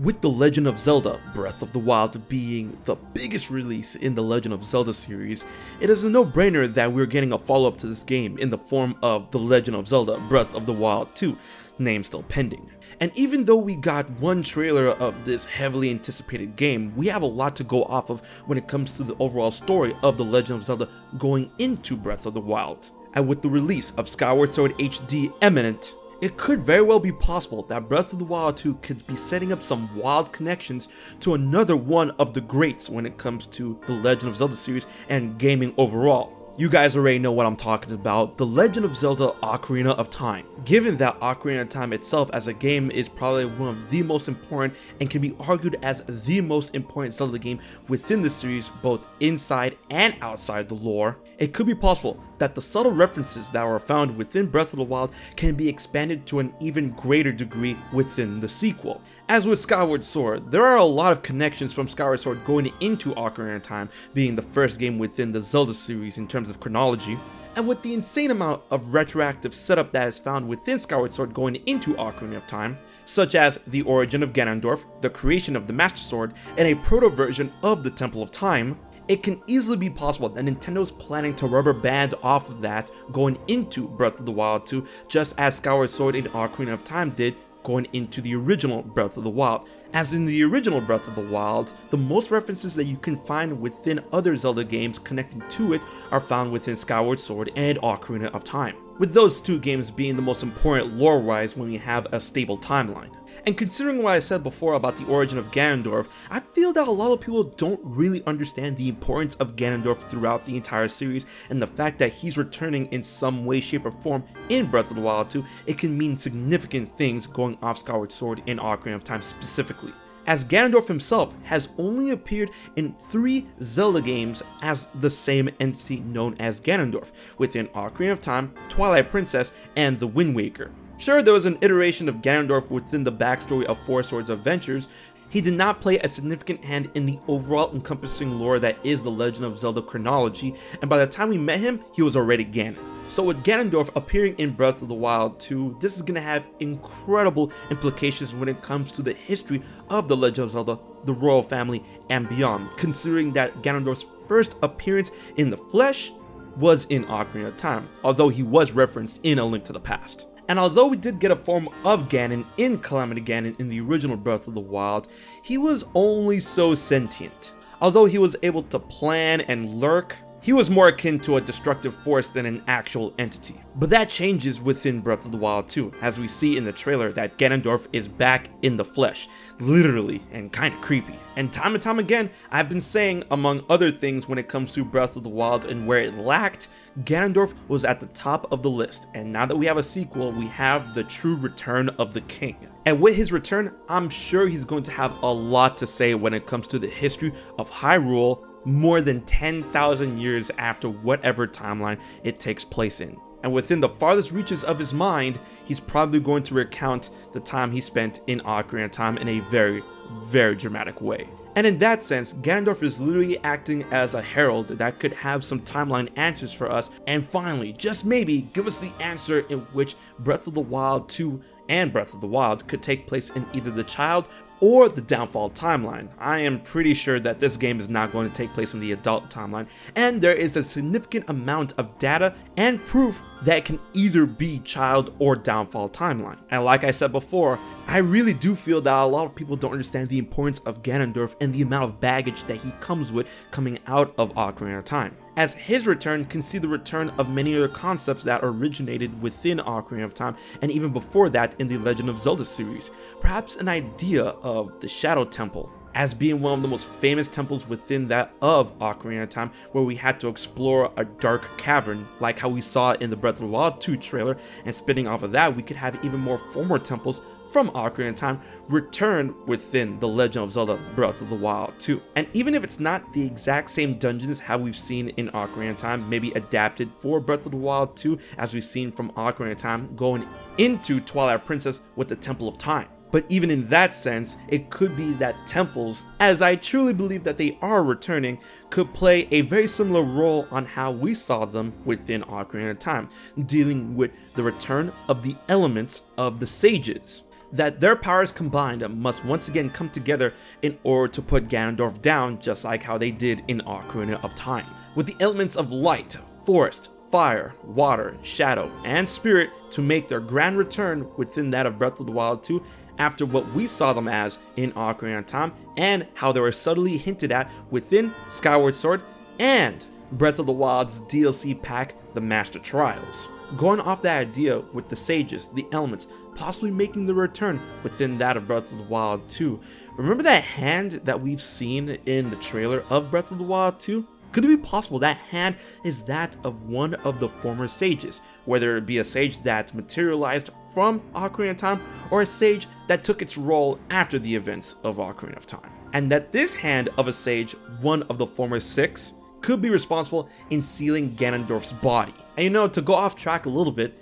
With The Legend of Zelda Breath of the Wild being the biggest release in the Legend of Zelda series, it is a no-brainer that we're getting a follow-up to this game in the form of The Legend of Zelda Breath of the Wild 2, name still pending. And even though we got one trailer of this heavily anticipated game, we have a lot to go off of when it comes to the overall story of The Legend of Zelda going into Breath of the Wild. And with the release of Skyward Sword HD imminent, it could very well be possible that Breath of the Wild 2 could be setting up some wild connections to another one of the greats when it comes to the Legend of Zelda series and gaming overall. You guys already know what I'm talking about, The Legend of Zelda Ocarina of Time. Given that Ocarina of Time itself as a game is probably one of the most important and can be argued as the most important Zelda game within the series, both inside and outside the lore, it could be possible that the subtle references that were found within Breath of the Wild can be expanded to an even greater degree within the sequel. As with Skyward Sword, there are a lot of connections from Skyward Sword going into Ocarina of Time, being the first game within the Zelda series in terms of chronology, and with the insane amount of retroactive setup that is found within Skyward Sword going into Ocarina of Time, such as the origin of Ganondorf, the creation of the Master Sword, and a proto-version of the Temple of Time, it can easily be possible that Nintendo's planning to rubber band off of that going into Breath of the Wild 2, just as Skyward Sword and Ocarina of Time did going into the original Breath of the Wild. As in the original Breath of the Wild, the most references that you can find within other Zelda games connecting to it are found within Skyward Sword and Ocarina of Time, with those two games being the most important lore-wise when we have a stable timeline. And considering what I said before about the origin of Ganondorf, I feel that a lot of people don't really understand the importance of Ganondorf throughout the entire series, and the fact that he's returning in some way, shape, or form in Breath of the Wild 2, it can mean significant things going off Skyward Sword and Ocarina of Time specifically, as Ganondorf himself has only appeared in 3 Zelda games as the same entity known as Ganondorf, within Ocarina of Time, Twilight Princess, and The Wind Waker. Sure, there was an iteration of Ganondorf within the backstory of Four Swords Adventures, he did not play a significant hand in the overall encompassing lore that is the Legend of Zelda chronology, and by the time we met him, he was already Ganon. So with Ganondorf appearing in Breath of the Wild 2, this is going to have incredible implications when it comes to the history of the Legend of Zelda, the royal family, and beyond, considering that Ganondorf's first appearance in the flesh was in Ocarina of Time, although he was referenced in A Link to the Past. And although we did get a form of Ganon in Calamity Ganon in the original Breath of the Wild, he was only so sentient. Although he was able to plan and lurk, he was more akin to a destructive force than an actual entity. But that changes within Breath of the Wild 2, as we see in the trailer that Ganondorf is back in the flesh, literally, and kinda creepy. And time again, I've been saying, among other things when it comes to Breath of the Wild and where it lacked, Ganondorf was at the top of the list, and now that we have a sequel, we have the true return of the king. And with his return, I'm sure he's going to have a lot to say when it comes to the history of Hyrule, more than 10,000 years after whatever timeline it takes place in. And within the farthest reaches of his mind, he's probably going to recount the time he spent in Ocarina of Time in a very, very dramatic way. And in that sense, Ganondorf is literally acting as a herald that could have some timeline answers for us, and finally, just maybe, give us the answer in which Breath of the Wild 2 and Breath of the Wild could take place in either the child or the downfall timeline. I am pretty sure that this game is not going to take place in the adult timeline, and there is a significant amount of data and proof that can either be child or downfall timeline. And like I said before, I really do feel that a lot of people don't understand the importance of Ganondorf and the amount of baggage that he comes with coming out of Ocarina of Time, as his return can see the return of many other concepts that originated within Ocarina of Time and even before that in the Legend of Zelda series. Perhaps an idea of the Shadow Temple as being one of the most famous temples within that of Ocarina of Time, where we had to explore a dark cavern like how we saw in the Breath of the Wild 2 trailer, and spinning off of that we could have even more former temples from Ocarina of Time return within the Legend of Zelda Breath of the Wild 2. And even if it's not the exact same dungeons how we've seen in Ocarina of Time, maybe adapted for Breath of the Wild 2 as we've seen from Ocarina of Time going into Twilight Princess with the Temple of Time. But even in that sense, it could be that temples, as I truly believe that they are returning, could play a very similar role on how we saw them within Ocarina of Time, dealing with the return of the elements of the sages. that their powers combined must once again come together in order to put Ganondorf down, just like how they did in Ocarina of Time. With the elements of light, forest, fire, water, shadow, and spirit to make their grand return within that of Breath of the Wild 2 after what we saw them as in Ocarina of Time, and how they were subtly hinted at within Skyward Sword and Breath of the Wild's DLC pack, The Master Trials. Going off that idea with the sages, the elements, possibly making the return within that of Breath of the Wild 2. Remember that hand that we've seen in the trailer of Breath of the Wild 2? Could it be possible that hand is that of one of the former sages, whether it be a sage that's materialized from Ocarina of Time or a sage that took its role after the events of Ocarina of Time? And that this hand of a sage, one of the former 6, could be responsible in sealing Ganondorf's body. And you know, to go off track a little bit,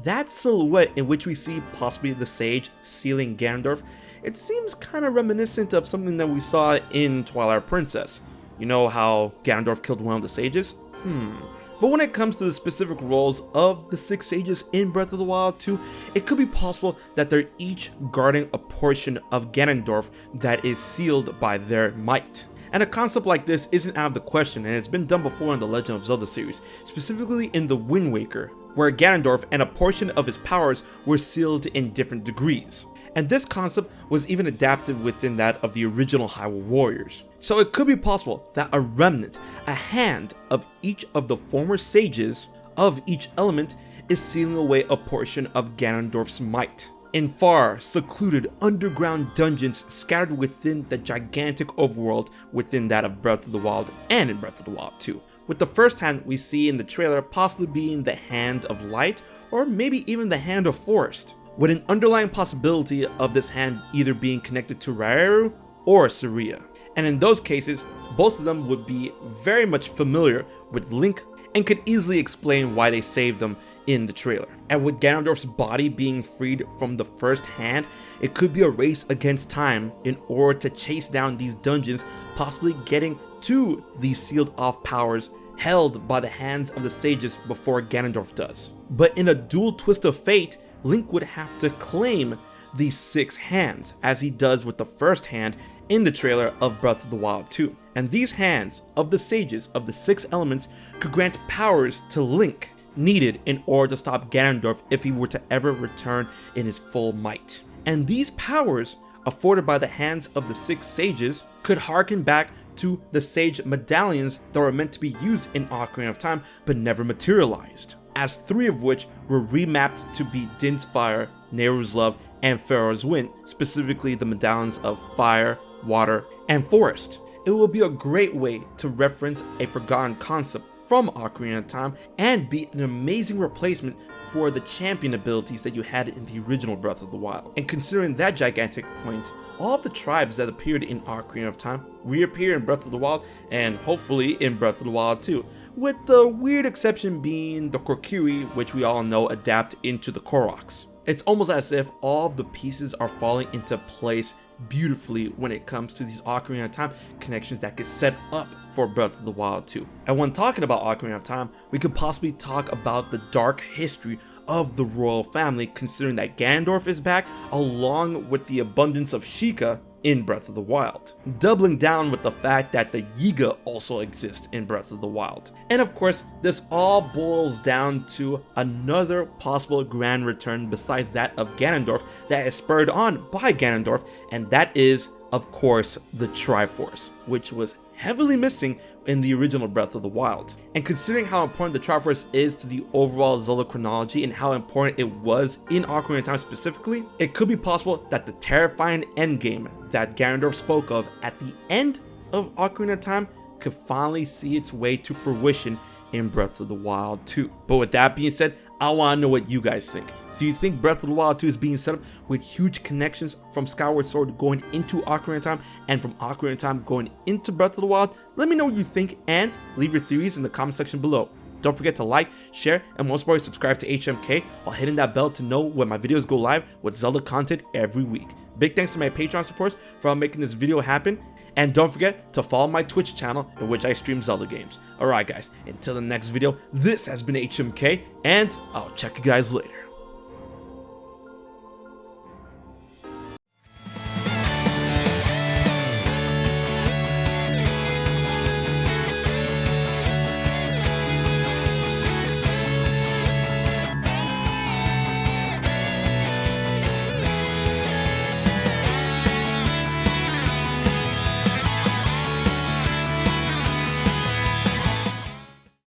that silhouette in which we see possibly the sage sealing Ganondorf, it seems kind of reminiscent of something that we saw in Twilight Princess. You know how Ganondorf killed one of the sages? But when it comes to the specific roles of the 6 sages in Breath of the Wild 2, it could be possible that they're each guarding a portion of Ganondorf that is sealed by their might. And a concept like this isn't out of the question, and it's been done before in the Legend of Zelda series, specifically in the Wind Waker, where Ganondorf and a portion of his powers were sealed in different degrees. And this concept was even adapted within that of the original Hyrule Warriors. So it could be possible that a remnant, a hand of each of the former sages of each element is sealing away a portion of Ganondorf's might in far, secluded underground dungeons scattered within the gigantic overworld within that of Breath of the Wild and in Breath of the Wild 2. With the first hand we see in the trailer possibly being the Hand of Light, or maybe even the Hand of Forest, with an underlying possibility of this hand either being connected to Raikou or Saria. And in those cases, both of them would be very much familiar with Link and could easily explain why they saved them in the trailer. And with Ganondorf's body being freed from the first hand, it could be a race against time in order to chase down these dungeons, possibly getting to these sealed off powers held by the hands of the sages before Ganondorf does. But in a dual twist of fate, Link would have to claim these 6 hands, as he does with the first hand in the trailer of Breath of the Wild 2. And these hands of the sages of the 6 elements could grant powers to Link needed in order to stop Ganondorf if he were to ever return in his full might. And these powers, afforded by the hands of the 6 sages, could harken back to the sage medallions that were meant to be used in Ocarina of Time but never materialized, as 3 of which were remapped to be Din's Fire, Nehru's Love, and Pharaoh's Wind, specifically the medallions of Fire, Water, and Forest. It will be a great way to reference a forgotten concept from Ocarina of Time and be an amazing replacement for the champion abilities that you had in the original Breath of the Wild. And considering that gigantic point, all of the tribes that appeared in Ocarina of Time reappear in Breath of the Wild, and hopefully in Breath of the Wild 2, with the weird exception being the Kokiri, which we all know adapt into the Koroks. It's almost as if all of the pieces are falling into place beautifully when it comes to these Ocarina of Time connections that get set up for Breath of the Wild 2. And when talking about Ocarina of Time, we could possibly talk about the dark history of the royal family, considering that Ganondorf is back along with the abundance of Sheikah in Breath of the Wild, doubling down with the fact that the Yiga also exist in Breath of the Wild. And of course, this all boils down to another possible grand return besides that of Ganondorf that is spurred on by Ganondorf, and that is, of course, the Triforce, which was heavily missing in the original Breath of the Wild. And considering how important the Triforce is to the overall Zelda chronology and how important it was in Ocarina of Time specifically, it could be possible that the terrifying endgame that Ganondorf spoke of at the end of Ocarina of Time could finally see its way to fruition in Breath of the Wild 2. But with that being said, I want to know what you guys think. Do you think Breath of the Wild 2 is being set up with huge connections from Skyward Sword going into Ocarina of Time and from Ocarina of Time going into Breath of the Wild? Let me know what you think and leave your theories in the comment section below. Don't forget to like, share, and most importantly subscribe to HMK while hitting that bell to know when my videos go live with Zelda content every week. Big thanks to my Patreon supporters for making this video happen. And don't forget to follow my Twitch channel in which I stream Zelda games. Alright guys, until the next video, this has been HMK, and I'll check you guys later.